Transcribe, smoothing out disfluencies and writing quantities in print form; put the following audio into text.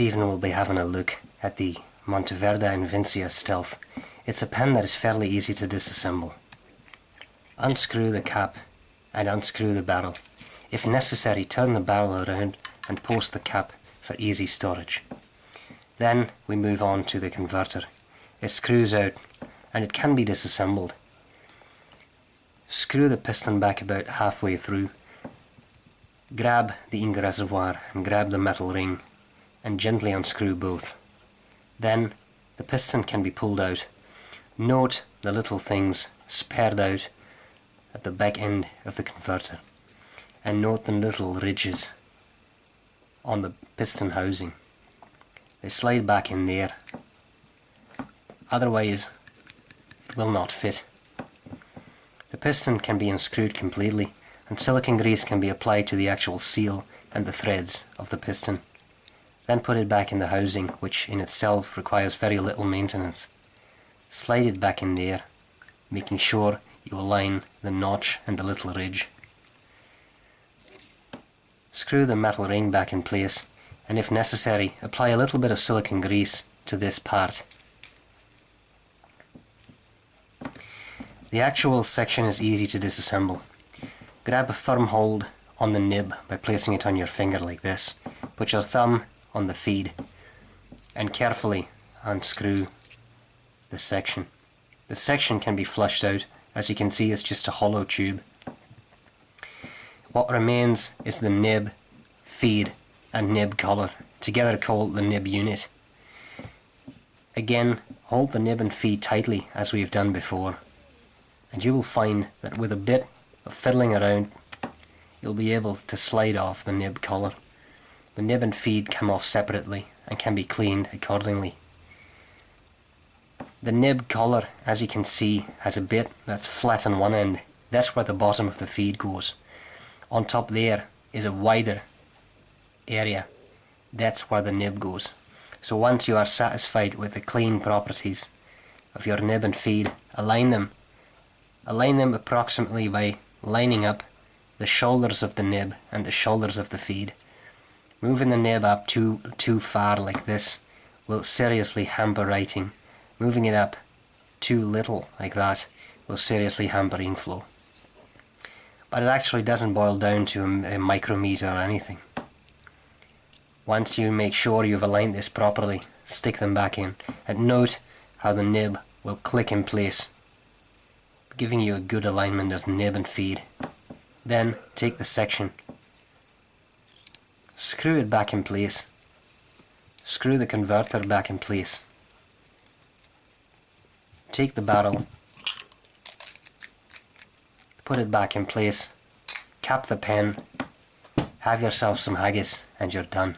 evening we'll be having a look at the Monteverde Invincia Stylus. It's a pen that is fairly easy to disassemble. Unscrew the cap and unscrew the barrel. If necessary, turn the barrel around and post the cap for easy storage. Then we move on to the converter. It screws out and it can be disassembled. Screw the piston back about halfway through. Grab the ink reservoir and grab the metal ring and gently unscrew both. Then the piston can be pulled out. Note the little things spared out at the back end of the converter, and note the little ridges on the piston housing. They slide back in there, otherwise it will not fit. The piston can be unscrewed completely and silicone grease can be applied to the actual seal and the threads of the piston. Then put it back in the housing, which in itself requires very little maintenance. Slide it back in there, making sure you align the notch and the little ridge. Screw the metal ring back in place, and if necessary, apply a little bit of silicone grease to this part. The actual section is easy to disassemble. Grab a firm hold on the nib by placing it on your finger like this. Put your thumb on the feed and carefully unscrew the section. The section can be flushed out. As you can see, it's just a hollow tube. What remains is the nib, feed and nib collar, together called the nib unit. Again, hold the nib and feed tightly as we've done before, and you will find that with a bit of fiddling around you'll be able to slide off the nib collar. The nib and feed come off separately and can be cleaned accordingly. The nib collar, as you can see, has a bit that's flat on one end. That's where the bottom of the feed goes. On top there is a wider area. That's where the nib goes. So once you are satisfied with the clean properties of your nib and feed, align them. Align them approximately by lining up the shoulders of the nib and the shoulders of the feed. Moving the nib up too far like this will seriously hamper writing. Moving it up too little like that will seriously hamper ink flow. But it actually doesn't boil down to a micrometer or anything. Once you make sure you've aligned this properly, stick them back in, and note how the nib will click in place, giving you a good alignment of nib and feed. Then take the section, screw it back in place, screw the converter back in place, take the barrel, put it back in place, cap the pen, have yourself some haggis, and you're done.